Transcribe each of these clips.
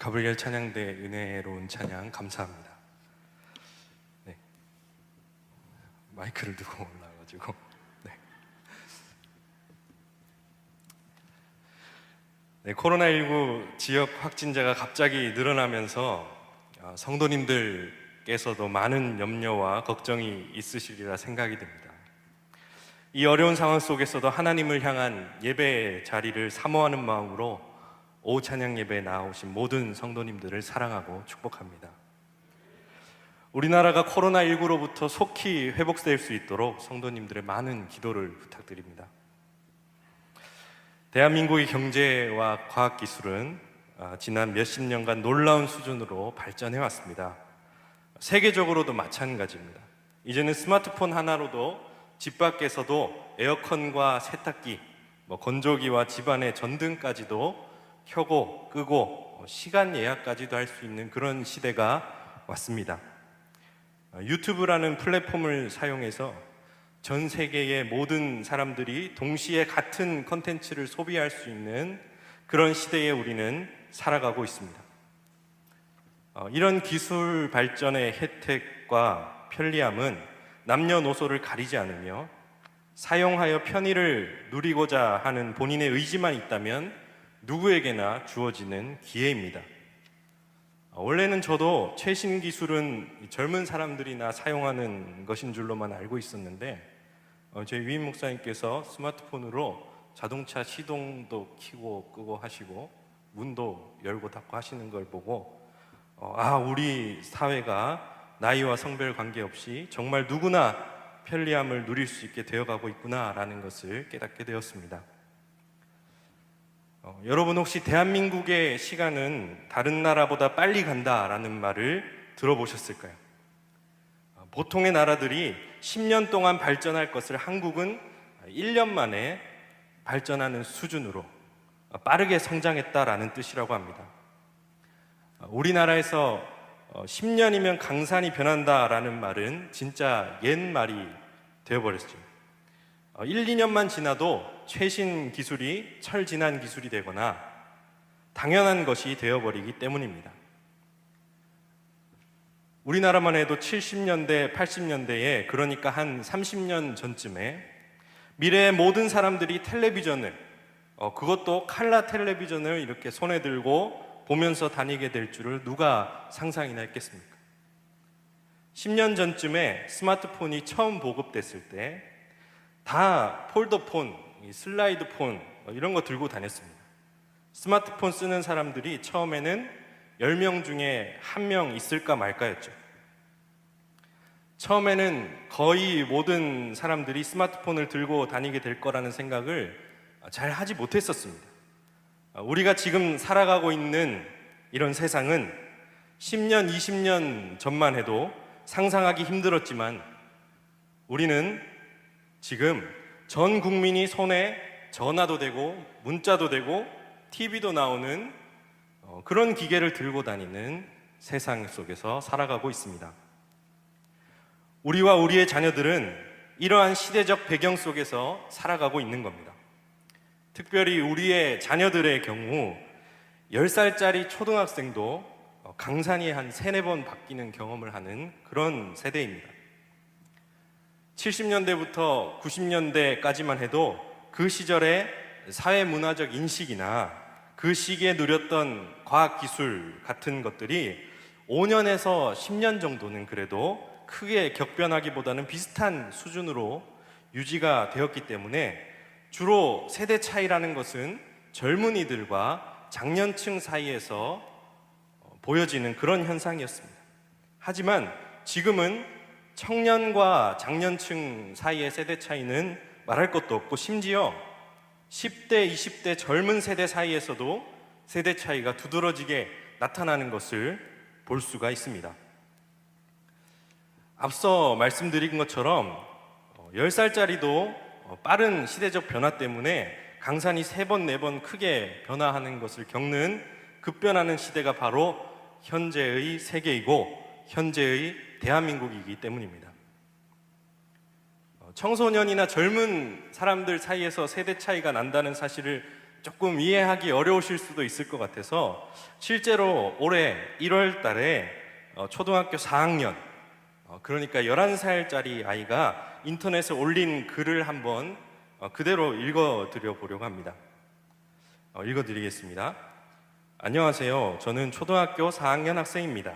가브리엘 찬양대 은혜로운 찬양 감사합니다. 네. 마이크를 두고 올라와가지고 네, 코로나19 지역 확진자가 갑자기 늘어나면서 성도님들께서도 많은 염려와 걱정이 있으시리라 생각이 됩니다. 이 어려운 상황 속에서도 하나님을 향한 예배의 자리를 사모하는 마음으로 오후 찬양 예배에 나오신 모든 성도님들을 사랑하고 축복합니다. 우리나라가 코로나19로부터 속히 회복될 수 있도록 성도님들의 많은 기도를 부탁드립니다. 대한민국의 경제와 과학기술은 지난 몇십 년간 놀라운 수준으로 발전해 왔습니다. 세계적으로도 마찬가지입니다. 이제는 스마트폰 하나로도 집 밖에서도 에어컨과 세탁기, 건조기와 집안의 전등까지도 켜고 끄고 시간 예약까지도 할 수 있는 그런 시대가 왔습니다. 유튜브라는 플랫폼을 사용해서 전 세계의 모든 사람들이 동시에 같은 컨텐츠를 소비할 수 있는 그런 시대에 우리는 살아가고 있습니다. 이런 기술 발전의 혜택과 편리함은 남녀노소를 가리지 않으며 사용하여 편의를 누리고자 하는 본인의 의지만 있다면 누구에게나 주어지는 기회입니다. 원래는 저도 최신 기술은 젊은 사람들이나 사용하는 것인 줄로만 알고 있었는데 저희 위임 목사님께서 스마트폰으로 자동차 시동도 켜고 끄고 하시고 문도 열고 닫고 하시는 걸 보고 우리 사회가 나이와 성별 관계없이 정말 누구나 편리함을 누릴 수 있게 되어가고 있구나라는 것을 깨닫게 되었습니다. 여러분 혹시 대한민국의 시간은 다른 나라보다 빨리 간다라는 말을 들어보셨을까요? 보통의 나라들이 10년 동안 발전할 것을 한국은 1년 만에 발전하는 수준으로 빠르게 성장했다라는 뜻이라고 합니다. 우리나라에서 10년이면 강산이 변한다라는 말은 진짜 옛 말이 되어버렸죠. 1, 2년만 지나도 최신 기술이 철진한 기술이 되거나 당연한 것이 되어버리기 때문입니다. 우리나라만 해도 70년대, 80년대에 그러니까 한 30년 전쯤에 미래의 모든 사람들이 텔레비전을 그것도 칼라 텔레비전을 이렇게 손에 들고 보면서 다니게 될 줄을 누가 상상이나 했겠습니까? 10년 전쯤에 스마트폰이 처음 보급됐을 때 다 폴더폰, 슬라이드폰 이런 거 들고 다녔습니다. 스마트폰 쓰는 사람들이 처음에는 10명 중에 1명 있을까 말까였죠. 처음에는 거의 모든 사람들이 스마트폰을 들고 다니게 될 거라는 생각을 잘 하지 못했었습니다. 우리가 지금 살아가고 있는 이런 세상은 10년, 20년 전만 해도 상상하기 힘들었지만 우리는 지금 전 국민이 손에 전화도 되고 문자도 되고 TV도 나오는 그런 기계를 들고 다니는 세상 속에서 살아가고 있습니다. 우리와 우리의 자녀들은 이러한 시대적 배경 속에서 살아가고 있는 겁니다. 특별히 우리의 자녀들의 경우 10살짜리 초등학생도 강산이 한 3-4번 바뀌는 경험을 하는 그런 세대입니다. 70년대부터 90년대까지만 해도 그 시절의 사회문화적 인식이나 그 시기에 누렸던 과학기술 같은 것들이 5년에서 10년 정도는 그래도 크게 격변하기보다는 비슷한 수준으로 유지가 되었기 때문에 주로 세대 차이라는 것은 젊은이들과 장년층 사이에서 보여지는 그런 현상이었습니다. 하지만 지금은 청년과 장년층 사이의 세대 차이는 말할 것도 없고 심지어 10대, 20대 젊은 세대 사이에서도 세대 차이가 두드러지게 나타나는 것을 볼 수가 있습니다. 앞서 말씀드린 것처럼 10살짜리도 빠른 시대적 변화 때문에 강산이 3번, 4번 크게 변화하는 것을 겪는 급변하는 시대가 바로 현재의 세계이고 현재의 대한민국이기 때문입니다. 청소년이나 젊은 사람들 사이에서 세대 차이가 난다는 사실을 조금 이해하기 어려우실 수도 있을 것 같아서 실제로 올해 1월 달에 초등학교 4학년 그러니까 11살짜리 아이가 인터넷에 올린 글을 한번 그대로 읽어드려 보려고 합니다. 읽어드리겠습니다. 안녕하세요. 저는 초등학교 4학년 학생입니다.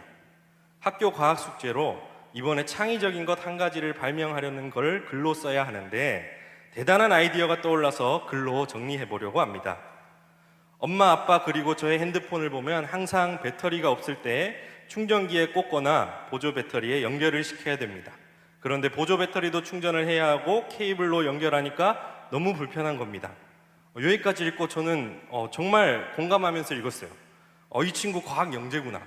학교 과학 숙제로 이번에 창의적인 것 한 가지를 발명하려는 걸 글로 써야 하는데 대단한 아이디어가 떠올라서 글로 정리해 보려고 합니다. 엄마, 아빠 그리고 저의 핸드폰을 보면 항상 배터리가 없을 때 충전기에 꽂거나 보조 배터리에 연결을 시켜야 됩니다. 그런데 보조 배터리도 충전을 해야 하고 케이블로 연결하니까 너무 불편한 겁니다. 여기까지 읽고 저는 정말 공감하면서 읽었어요. 이 친구 과학 영재구나.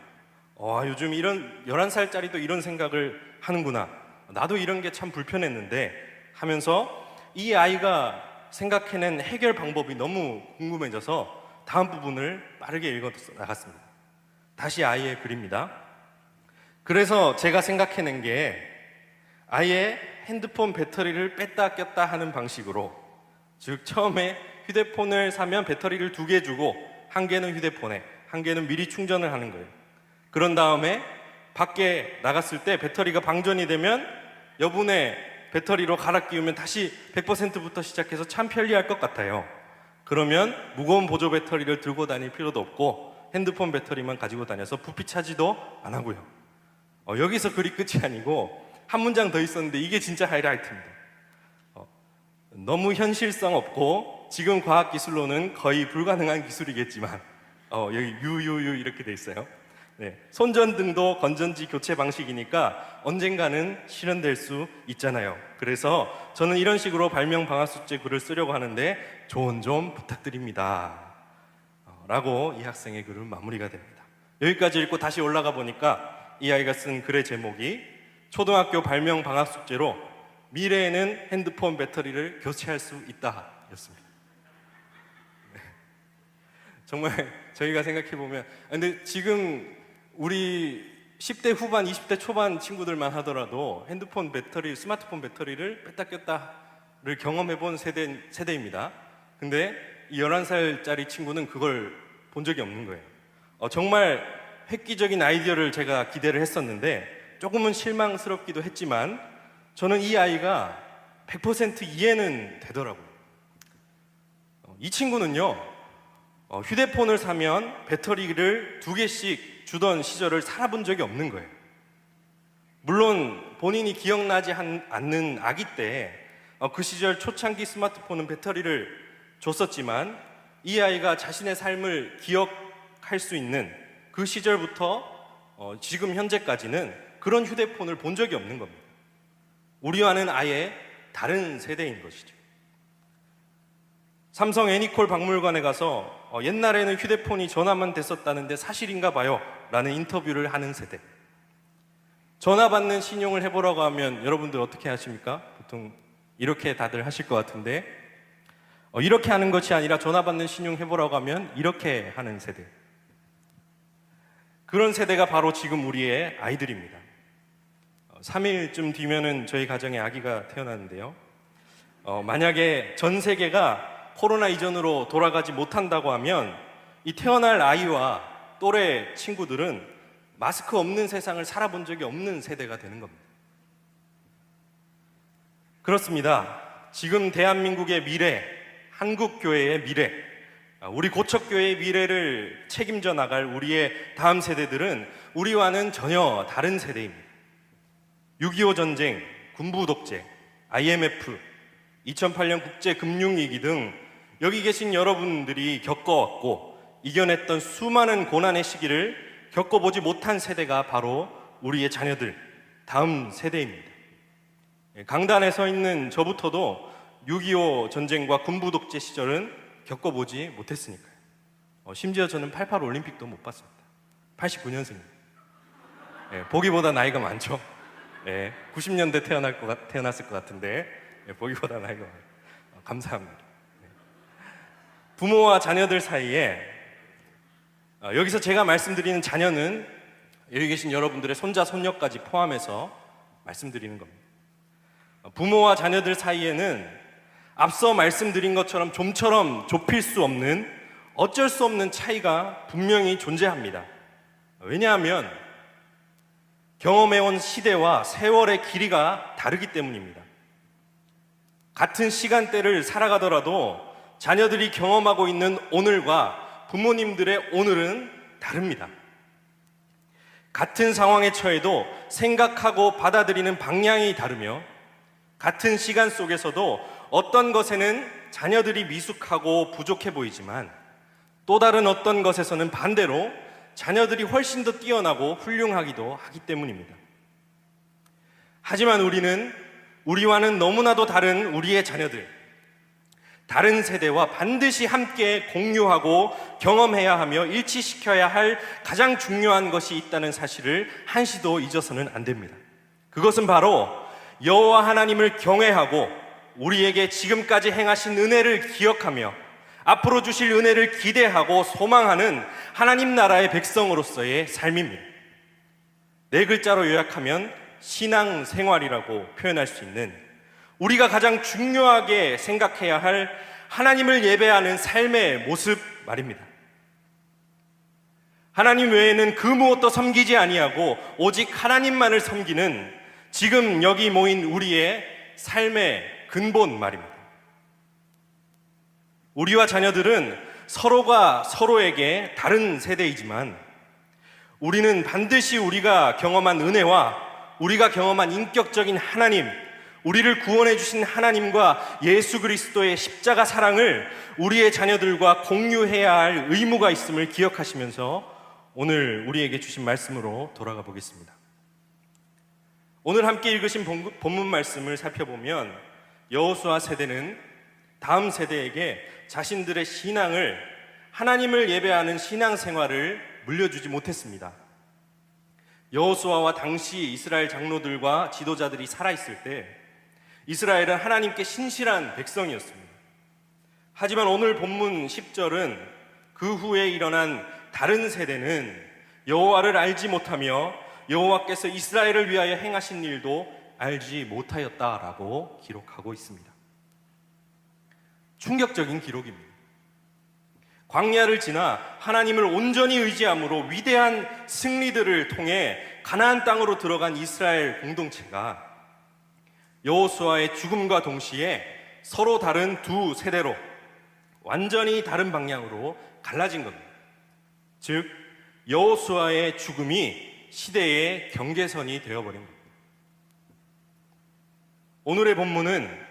요즘 이런 11살짜리도 이런 생각을 하는구나. 나도 이런 게 참 불편했는데 하면서 이 아이가 생각해낸 해결 방법이 너무 궁금해져서 다음 부분을 빠르게 읽어 나갔습니다. 다시 아이의 글입니다. 그래서 제가 생각해낸 게 아예 핸드폰 배터리를 뺐다 꼈다 하는 방식으로, 즉 처음에 휴대폰을 사면 배터리를 2개 주고 한 개는 휴대폰에, 한 개는 미리 충전을 하는 거예요. 그런 다음에 밖에 나갔을 때 배터리가 방전이 되면 여분의 배터리로 갈아 끼우면 다시 100%부터 시작해서 참 편리할 것 같아요. 그러면 무거운 보조 배터리를 들고 다닐 필요도 없고 핸드폰 배터리만 가지고 다녀서 부피 차지도 안 하고요. 여기서 글이 끝이 아니고 한 문장 더 있었는데 이게 진짜 하이라이트입니다. 너무 현실성 없고 지금 과학기술로는 거의 불가능한 기술이겠지만 여기 유유유 이렇게 돼 있어요. 네, 손전등도 건전지 교체 방식이니까 언젠가는 실현될 수 있잖아요. 그래서 저는 이런 식으로 발명 방학 숙제 글을 쓰려고 하는데 조언 좀 부탁드립니다. 라고 이 학생의 글은 마무리가 됩니다. 여기까지 읽고 다시 올라가 보니까 이 아이가 쓴 글의 제목이 초등학교 발명 방학 숙제로 미래에는 핸드폰 배터리를 교체할 수 있다 였습니다. 네. 정말 저희가 생각해보면 근데 지금 우리 10대 후반, 20대 초반 친구들만 하더라도 핸드폰 배터리, 스마트폰 배터리를 뺐다 꼈다를 경험해본 세대입니다. 근데 이 11살짜리 친구는 그걸 본 적이 없는 거예요. 정말 획기적인 아이디어를 제가 기대를 했었는데 조금은 실망스럽기도 했지만 저는 이 아이가 100% 이해는 되더라고요. 이 친구는요, 휴대폰을 사면 배터리를 2개씩 주던 시절을 살아본 적이 없는 거예요. 물론 본인이 기억나지 않는 아기 때 그 시절 초창기 스마트폰은 배터리를 줬었지만 이 아이가 자신의 삶을 기억할 수 있는 그 시절부터 지금 현재까지는 그런 휴대폰을 본 적이 없는 겁니다. 우리와는 아예 다른 세대인 것이죠. 삼성 애니콜 박물관에 가서 옛날에는 휴대폰이 전화만 됐었다는데 사실인가 봐요 라는 인터뷰를 하는 세대. 전화 받는 신용을 해보라고 하면 여러분들 어떻게 하십니까? 보통 이렇게 다들 하실 것 같은데 이렇게 하는 것이 아니라 전화 받는 신용 해보라고 하면 이렇게 하는 세대. 그런 세대가 바로 지금 우리의 아이들입니다. 3일쯤 뒤면은 저희 가정에 아기가 태어났는데요. 만약에 전 세계가 코로나 이전으로 돌아가지 못한다고 하면 이 태어날 아이와 또래 친구들은 마스크 없는 세상을 살아본 적이 없는 세대가 되는 겁니다. 그렇습니다. 지금 대한민국의 미래, 한국교회의 미래, 우리 고척교회의 미래를 책임져 나갈 우리의 다음 세대들은 우리와는 전혀 다른 세대입니다. 6.25 전쟁, 군부 독재, IMF, 2008년 국제금융위기 등 여기 계신 여러분들이 겪어왔고 이겨냈던 수많은 고난의 시기를 겪어보지 못한 세대가 바로 우리의 자녀들, 다음 세대입니다. 강단에 서 있는 저부터도 6.25 전쟁과 군부 독재 시절은 겪어보지 못했으니까요. 심지어 저는 88 올림픽도 못 봤습니다. 89년생입니다. 보기보다 나이가 많죠. 90년대 태어났을 것 같은데 보기보다 나이가 많아요. 감사합니다. 부모와 자녀들 사이에 여기서 제가 말씀드리는 자녀는 여기 계신 여러분들의 손자, 손녀까지 포함해서 말씀드리는 겁니다. 부모와 자녀들 사이에는 앞서 말씀드린 것처럼 좀처럼 좁힐 수 없는 어쩔 수 없는 차이가 분명히 존재합니다. 왜냐하면 경험해온 시대와 세월의 길이가 다르기 때문입니다. 같은 시간대를 살아가더라도 자녀들이 경험하고 있는 오늘과 부모님들의 오늘은 다릅니다. 같은 상황에 처해도 생각하고 받아들이는 방향이 다르며, 같은 시간 속에서도 어떤 것에는 자녀들이 미숙하고 부족해 보이지만 또 다른 어떤 것에서는 반대로 자녀들이 훨씬 더 뛰어나고 훌륭하기도 하기 때문입니다. 하지만 우리는 우리와는 너무나도 다른 우리의 자녀들, 다른 세대와 반드시 함께 공유하고 경험해야 하며 일치시켜야 할 가장 중요한 것이 있다는 사실을 한시도 잊어서는 안 됩니다. 그것은 바로 여호와 하나님을 경외하고 우리에게 지금까지 행하신 은혜를 기억하며 앞으로 주실 은혜를 기대하고 소망하는 하나님 나라의 백성으로서의 삶입니다. 네 글자로 요약하면 신앙생활이라고 표현할 수 있는, 우리가 가장 중요하게 생각해야 할 하나님을 예배하는 삶의 모습 말입니다. 하나님 외에는 그 무엇도 섬기지 아니하고 오직 하나님만을 섬기는 지금 여기 모인 우리의 삶의 근본 말입니다. 우리와 자녀들은 서로가 서로에게 다른 세대이지만 우리는 반드시 우리가 경험한 은혜와 우리가 경험한 인격적인 하나님, 우리를 구원해 주신 하나님과 예수 그리스도의 십자가 사랑을 우리의 자녀들과 공유해야 할 의무가 있음을 기억하시면서 오늘 우리에게 주신 말씀으로 돌아가 보겠습니다. 오늘 함께 읽으신 본문 말씀을 살펴보면 여호수아 세대는 다음 세대에게 자신들의 신앙을, 하나님을 예배하는 신앙생활을 물려주지 못했습니다. 여호수아와 당시 이스라엘 장로들과 지도자들이 살아있을 때 이스라엘은 하나님께 신실한 백성이었습니다. 하지만 오늘 본문 10절은 그 후에 일어난 다른 세대는 여호와를 알지 못하며 여호와께서 이스라엘을 위하여 행하신 일도 알지 못하였다라고 기록하고 있습니다. 충격적인 기록입니다. 광야를 지나 하나님을 온전히 의지함으로 위대한 승리들을 통해 가나안 땅으로 들어간 이스라엘 공동체가 여호수아의 죽음과 동시에 서로 다른 두 세대로 완전히 다른 방향으로 갈라진 겁니다. 즉 여호수아의 죽음이 시대의 경계선이 되어버린 겁니다. 오늘의 본문은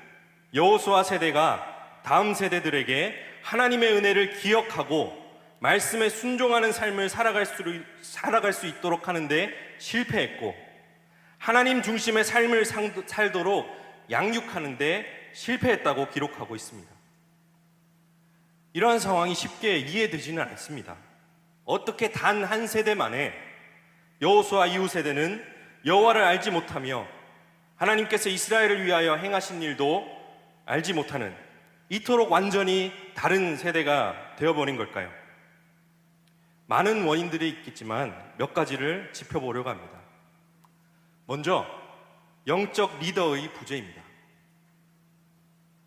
여호수아 세대가 다음 세대들에게 하나님의 은혜를 기억하고 말씀에 순종하는 삶을 살아갈 수 있도록 하는데 실패했고, 하나님 중심의 삶을 살도록 양육하는데 실패했다고 기록하고 있습니다. 이러한 상황이 쉽게 이해되지는 않습니다. 어떻게 단 한 세대 만에 여호수아 이후 세대는 여호와를 알지 못하며 하나님께서 이스라엘을 위하여 행하신 일도 알지 못하는 이토록 완전히 다른 세대가 되어버린 걸까요? 많은 원인들이 있겠지만 몇 가지를 짚어보려고 합니다. 먼저 영적 리더의 부재입니다.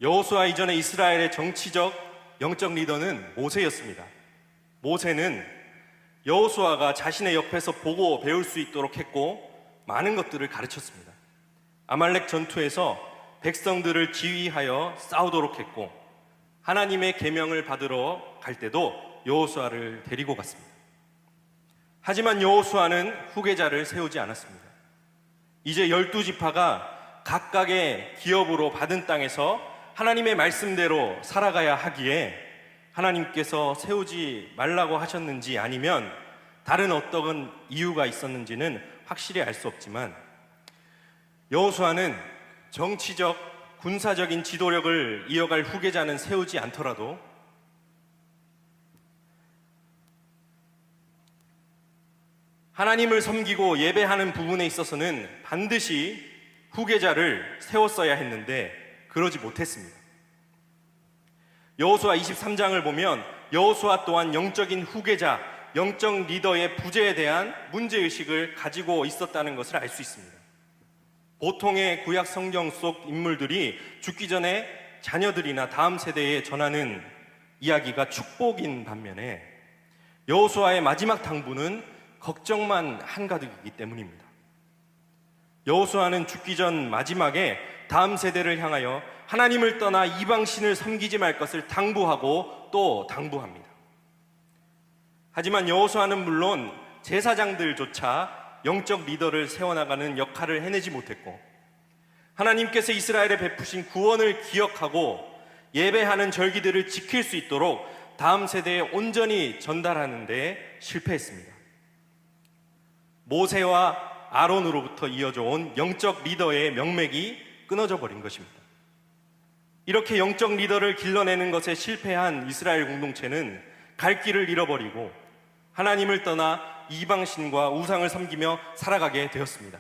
여호수아 이전에 이스라엘의 정치적 영적 리더는 모세였습니다. 모세는 여호수아가 자신의 옆에서 보고 배울 수 있도록 했고 많은 것들을 가르쳤습니다. 아말렉 전투에서 백성들을 지휘하여 싸우도록 했고, 하나님의 계명을 받으러 갈 때도 여호수아를 데리고 갔습니다. 하지만 여호수아는 후계자를 세우지 않았습니다. 이제 12지파가 각각의 기업으로 받은 땅에서 하나님의 말씀대로 살아가야 하기에 하나님께서 세우지 말라고 하셨는지 아니면 다른 어떤 이유가 있었는지는 확실히 알 수 없지만, 여호수아는 정치적, 군사적인 지도력을 이어갈 후계자는 세우지 않더라도 하나님을 섬기고 예배하는 부분에 있어서는 반드시 후계자를 세웠어야 했는데 그러지 못했습니다. 여호수아 23장을 보면 여호수아 또한 영적인 후계자, 영적 리더의 부재에 대한 문제의식을 가지고 있었다는 것을 알 수 있습니다. 보통의 구약 성경 속 인물들이 죽기 전에 자녀들이나 다음 세대에 전하는 이야기가 축복인 반면에 여호수아의 마지막 당부는 걱정만 한가득이기 때문입니다. 여호수아는 죽기 전 마지막에 다음 세대를 향하여 하나님을 떠나 이방신을 섬기지 말 것을 당부하고 또 당부합니다. 하지만 여호수아는 물론 제사장들조차 영적 리더를 세워나가는 역할을 해내지 못했고, 하나님께서 이스라엘에 베푸신 구원을 기억하고 예배하는 절기들을 지킬 수 있도록 다음 세대에 온전히 전달하는 데 실패했습니다. 모세와 아론으로부터 이어져 온 영적 리더의 명맥이 끊어져 버린 것입니다. 이렇게 영적 리더를 길러내는 것에 실패한 이스라엘 공동체는 갈 길을 잃어버리고 하나님을 떠나 이방신과 우상을 섬기며 살아가게 되었습니다.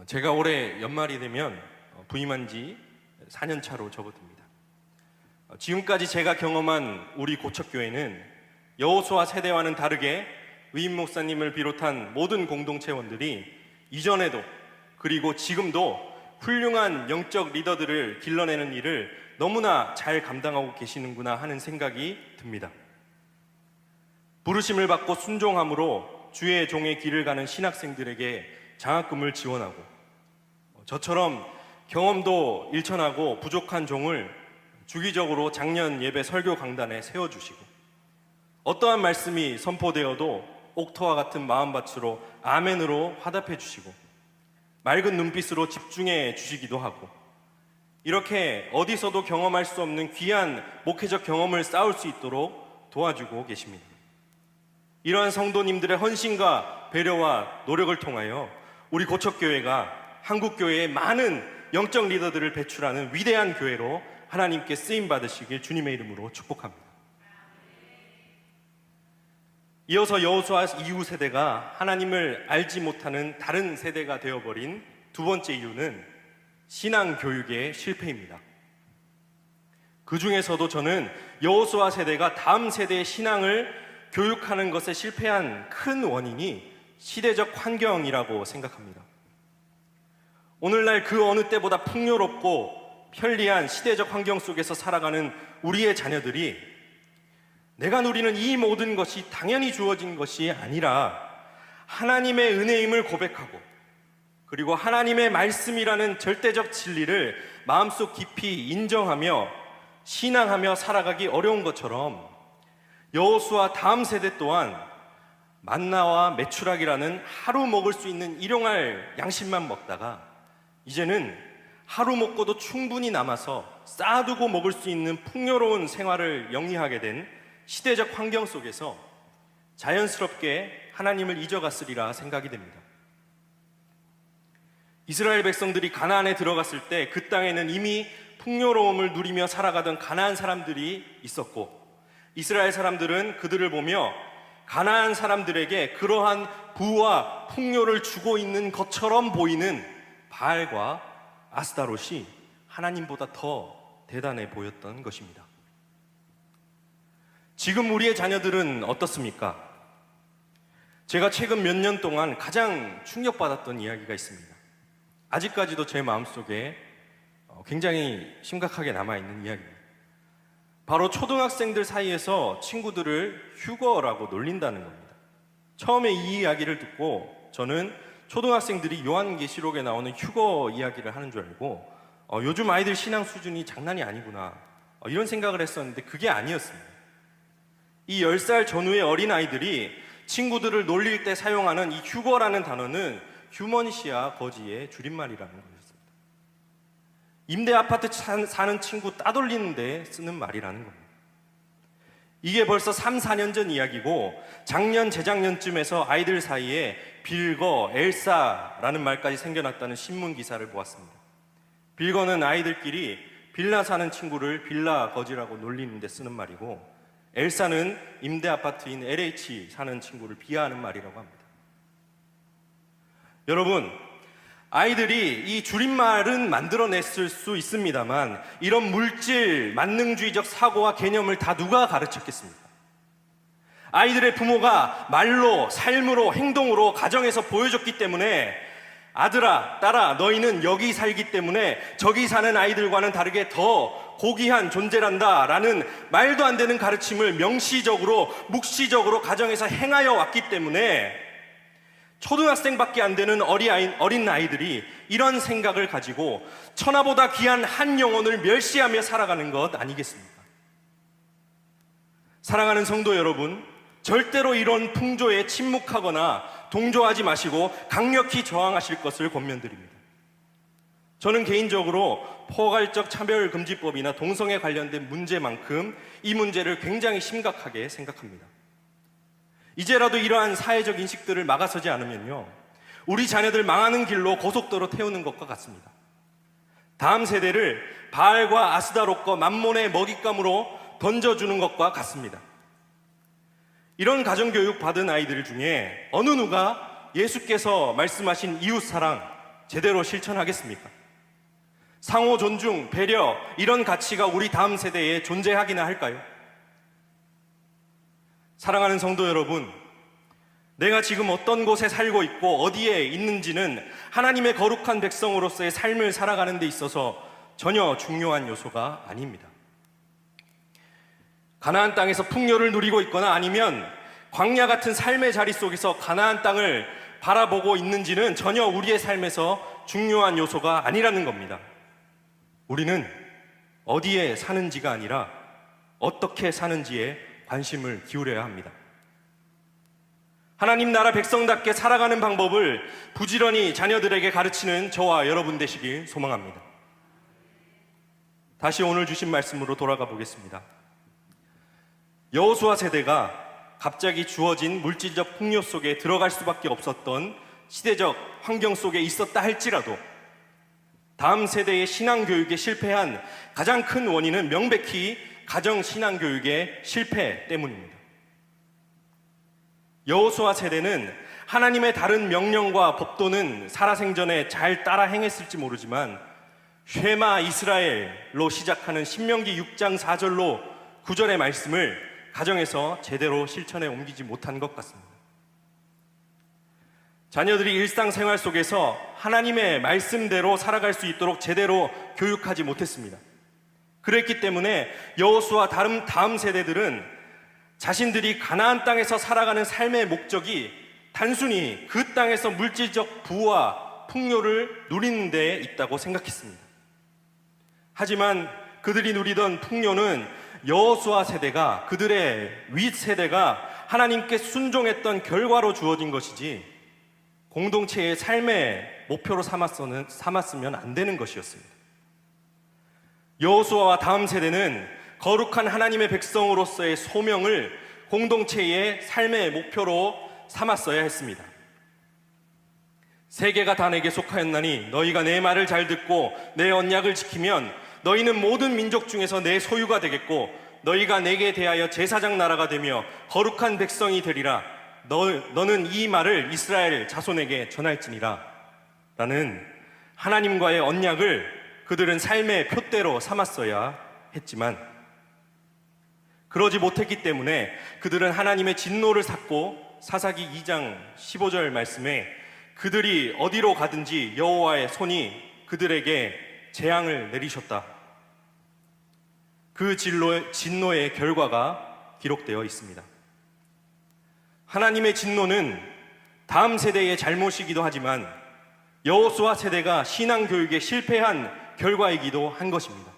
제가 올해 연말이 되면 부임한 지 4년 차로 접어듭니다. 지금까지 제가 경험한 우리 고척교회는 여호수아 세대와는 다르게 의임 목사님을 비롯한 모든 공동체원들이 이전에도 그리고 지금도 훌륭한 영적 리더들을 길러내는 일을 너무나 잘 감당하고 계시는구나 하는 생각이 듭니다. 부르심을 받고 순종함으로 주의 종의 길을 가는 신학생들에게 장학금을 지원하고, 저처럼 경험도 일천하고 부족한 종을 주기적으로 작년 예배 설교 강단에 세워주시고, 어떠한 말씀이 선포되어도 옥토와 같은 마음밭으로 아멘으로 화답해 주시고, 맑은 눈빛으로 집중해 주시기도 하고, 이렇게 어디서도 경험할 수 없는 귀한 목회적 경험을 쌓을 수 있도록 도와주고 계십니다. 이러한 성도님들의 헌신과 배려와 노력을 통하여 우리 고척교회가 한국교회의 많은 영적 리더들을 배출하는 위대한 교회로 하나님께 쓰임 받으시길 주님의 이름으로 축복합니다. 이어서 여호수아 이후 세대가 하나님을 알지 못하는 다른 세대가 되어버린 두 번째 이유는 신앙 교육의 실패입니다. 그 중에서도 저는 여호수아 세대가 다음 세대의 신앙을 교육하는 것에 실패한 큰 원인이 시대적 환경이라고 생각합니다. 오늘날 그 어느 때보다 풍요롭고 편리한 시대적 환경 속에서 살아가는 우리의 자녀들이 내가 누리는 이 모든 것이 당연히 주어진 것이 아니라 하나님의 은혜임을 고백하고, 그리고 하나님의 말씀이라는 절대적 진리를 마음속 깊이 인정하며 신앙하며 살아가기 어려운 것처럼 여호수아 다음 세대 또한 만나와 메추락이라는 하루 먹을 수 있는 일용할 양식만 먹다가 이제는 하루 먹고도 충분히 남아서 쌓아두고 먹을 수 있는 풍요로운 생활을 영위하게 된 시대적 환경 속에서 자연스럽게 하나님을 잊어갔으리라 생각이 됩니다. 이스라엘 백성들이 가나안에 들어갔을 때 그 땅에는 이미 풍요로움을 누리며 살아가던 가나안 사람들이 있었고, 이스라엘 사람들은 그들을 보며 가나안 사람들에게 그러한 부와 풍요를 주고 있는 것처럼 보이는 바알과 아스타롯이 하나님보다 더 대단해 보였던 것입니다. 지금 우리의 자녀들은 어떻습니까? 제가 최근 몇 년 동안 가장 충격받았던 이야기가 있습니다. 아직까지도 제 마음속에 굉장히 심각하게 남아있는 이야기입니다. 바로 초등학생들 사이에서 친구들을 휴거라고 놀린다는 겁니다. 처음에 이 이야기를 듣고 저는 초등학생들이 요한계시록에 나오는 휴거 이야기를 하는 줄 알고 요즘 아이들 신앙 수준이 장난이 아니구나 이런 생각을 했었는데 그게 아니었습니다. 이 10살 전후의 어린아이들이 친구들을 놀릴 때 사용하는 이 휴거라는 단어는 휴먼시아 거지의 줄임말이라는 거였습니다. 임대 아파트 사는 친구 따돌리는데 쓰는 말이라는 겁니다. 이게 벌써 3, 4년 전 이야기고 작년, 재작년쯤에서 아이들 사이에 빌거, 엘사라는 말까지 생겨났다는 신문 기사를 보았습니다. 빌거는 아이들끼리 빌라 사는 친구를 빌라 거지라고 놀리는데 쓰는 말이고, 엘사는 임대 아파트인 LH 사는 친구를 비하하는 말이라고 합니다. 여러분, 아이들이 이 줄임말은 만들어냈을 수 있습니다만 이런 물질 만능주의적 사고와 개념을 다 누가 가르쳤겠습니까? 아이들의 부모가 말로, 삶으로, 행동으로 가정에서 보여줬기 때문에 아들아, 딸아, 너희는 여기 살기 때문에 저기 사는 아이들과는 다르게 더 고귀한 존재란다라는 말도 안 되는 가르침을 명시적으로 묵시적으로 가정에서 행하여 왔기 때문에 초등학생밖에 안 되는 어린 아이들이 이런 생각을 가지고 천하보다 귀한 한 영혼을 멸시하며 살아가는 것 아니겠습니까? 사랑하는 성도 여러분, 절대로 이런 풍조에 침묵하거나 동조하지 마시고 강력히 저항하실 것을 권면드립니다. 저는 개인적으로 포괄적 차별금지법이나 동성애 관련된 문제만큼 이 문제를 굉장히 심각하게 생각합니다. 이제라도 이러한 사회적 인식들을 막아서지 않으면요, 우리 자녀들 망하는 길로 고속도로 태우는 것과 같습니다. 다음 세대를 바알과 아스다롯과 만몬의 먹잇감으로 던져주는 것과 같습니다. 이런 가정교육 받은 아이들 중에 어느 누가 예수께서 말씀하신 이웃사랑 제대로 실천하겠습니까? 상호 존중, 배려, 이런 가치가 우리 다음 세대에 존재하기나 할까요? 사랑하는 성도 여러분, 내가 지금 어떤 곳에 살고 있고 어디에 있는지는 하나님의 거룩한 백성으로서의 삶을 살아가는 데 있어서 전혀 중요한 요소가 아닙니다. 가나안 땅에서 풍요를 누리고 있거나 아니면 광야 같은 삶의 자리 속에서 가나안 땅을 바라보고 있는지는 전혀 우리의 삶에서 중요한 요소가 아니라는 겁니다. 우리는 어디에 사는지가 아니라 어떻게 사는지에 관심을 기울여야 합니다. 하나님 나라 백성답게 살아가는 방법을 부지런히 자녀들에게 가르치는 저와 여러분 되시길 소망합니다. 다시 오늘 주신 말씀으로 돌아가 보겠습니다. 여호수아 세대가 갑자기 주어진 물질적 풍요 속에 들어갈 수밖에 없었던 시대적 환경 속에 있었다 할지라도 다음 세대의 신앙교육에 실패한 가장 큰 원인은 명백히 가정신앙교육의 실패 때문입니다. 여호수아 세대는 하나님의 다른 명령과 법도는 살아생전에 잘 따라 행했을지 모르지만 쉐마 이스라엘로 시작하는 신명기 6장 4절로 9절의 말씀을 가정에서 제대로 실천에 옮기지 못한 것 같습니다. 자녀들이 일상생활 속에서 하나님의 말씀대로 살아갈 수 있도록 제대로 교육하지 못했습니다. 그랬기 때문에 여호수아 다음 세대들은 자신들이 가나안 땅에서 살아가는 삶의 목적이 단순히 그 땅에서 물질적 부와 풍요를 누리는 데 있다고 생각했습니다. 하지만 그들이 누리던 풍요는 여호수아 세대가, 그들의 윗세대가 하나님께 순종했던 결과로 주어진 것이지 공동체의 삶의 목표로 삼았으면 안 되는 것이었습니다. 여호수아와 다음 세대는 거룩한 하나님의 백성으로서의 소명을 공동체의 삶의 목표로 삼았어야 했습니다. 세계가 다 내게 속하였나니 너희가 내 말을 잘 듣고 내 언약을 지키면 너희는 모든 민족 중에서 내 소유가 되겠고 너희가 내게 대하여 제사장 나라가 되며 거룩한 백성이 되리라. 너는 이 말을 이스라엘 자손에게 전할지니라. 라는 하나님과의 언약을 그들은 삶의 표대로 삼았어야 했지만 그러지 못했기 때문에 그들은 하나님의 진노를 샀고 사사기 2장 15절 말씀에 그들이 어디로 가든지 여호와의 손이 그들에게 재앙을 내리셨다. 그 진노의 결과가 기록되어 있습니다. 하나님의 진노는 다음 세대의 잘못이기도 하지만 여호수아 세대가 신앙교육에 실패한 결과이기도 한 것입니다.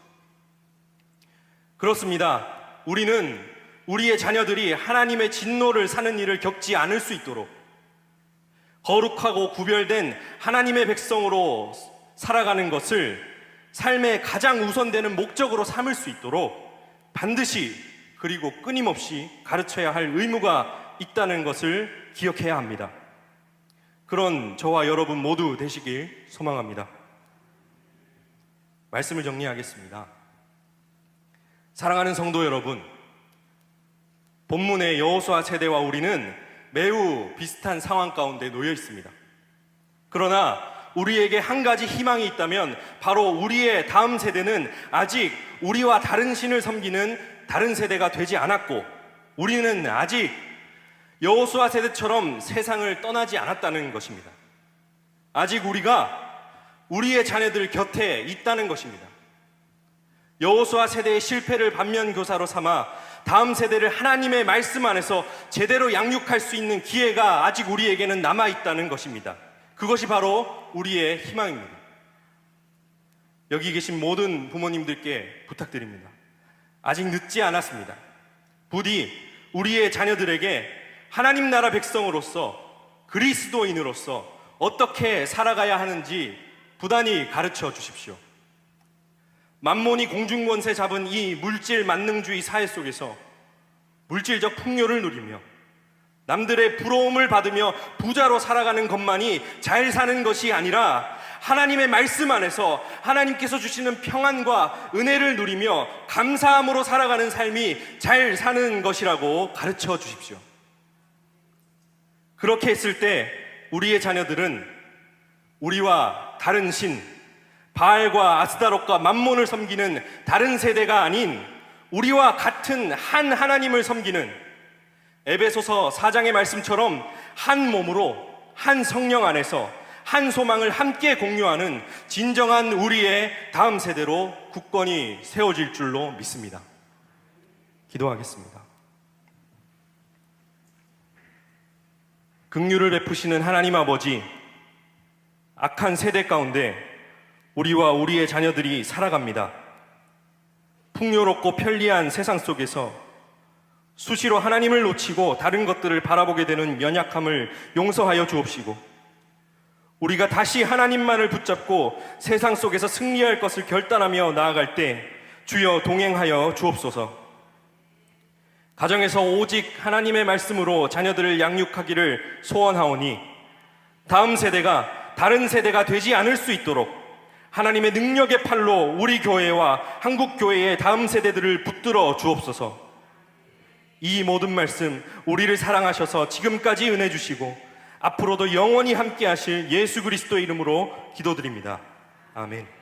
그렇습니다. 우리는 우리의 자녀들이 하나님의 진노를 사는 일을 겪지 않을 수 있도록 거룩하고 구별된 하나님의 백성으로 살아가는 것을 삶의 가장 우선되는 목적으로 삼을 수 있도록 반드시 그리고 끊임없이 가르쳐야 할 의무가 있다는 것을 기억해야 합니다. 그런 저와 여러분 모두 되시길 소망합니다. 말씀을 정리하겠습니다. 사랑하는 성도 여러분, 본문의 여호수아 세대와 우리는 매우 비슷한 상황 가운데 놓여 있습니다. 그러나 우리에게 한 가지 희망이 있다면 바로 우리의 다음 세대는 아직 우리와 다른 신을 섬기는 다른 세대가 되지 않았고 우리는 아직 여호수아 세대처럼 세상을 떠나지 않았다는 것입니다. 아직 우리가 우리의 자녀들 곁에 있다는 것입니다. 여호수아 세대의 실패를 반면교사로 삼아 다음 세대를 하나님의 말씀 안에서 제대로 양육할 수 있는 기회가 아직 우리에게는 남아있다는 것입니다. 그것이 바로 우리의 희망입니다. 여기 계신 모든 부모님들께 부탁드립니다. 아직 늦지 않았습니다. 부디 우리의 자녀들에게 하나님 나라 백성으로서, 그리스도인으로서 어떻게 살아가야 하는지 부단히 가르쳐 주십시오. 만몬이 공중권세 잡은 이 물질 만능주의 사회 속에서 물질적 풍요를 누리며 남들의 부러움을 받으며 부자로 살아가는 것만이 잘 사는 것이 아니라 하나님의 말씀 안에서 하나님께서 주시는 평안과 은혜를 누리며 감사함으로 살아가는 삶이 잘 사는 것이라고 가르쳐 주십시오. 그렇게 했을 때 우리의 자녀들은 우리와 다른 신, 바알과 아스다롯과 맘몬을 섬기는 다른 세대가 아닌 우리와 같은 한 하나님을 섬기는 에베소서 4장의 말씀처럼 한 몸으로 한 성령 안에서 한 소망을 함께 공유하는 진정한 우리의 다음 세대로 굳건히 세워질 줄로 믿습니다. 기도하겠습니다. 긍휼을 베푸시는 하나님 아버지, 악한 세대 가운데 우리와 우리의 자녀들이 살아갑니다. 풍요롭고 편리한 세상 속에서 수시로 하나님을 놓치고 다른 것들을 바라보게 되는 연약함을 용서하여 주옵시고, 우리가 다시 하나님만을 붙잡고 세상 속에서 승리할 것을 결단하며 나아갈 때 주여 동행하여 주옵소서. 가정에서 오직 하나님의 말씀으로 자녀들을 양육하기를 소원하오니 다음 세대가 다른 세대가 되지 않을 수 있도록 하나님의 능력의 팔로 우리 교회와 한국 교회의 다음 세대들을 붙들어 주옵소서. 이 모든 말씀 우리를 사랑하셔서 지금까지 은혜 주시고 앞으로도 영원히 함께 하실 예수 그리스도의 이름으로 기도드립니다. 아멘.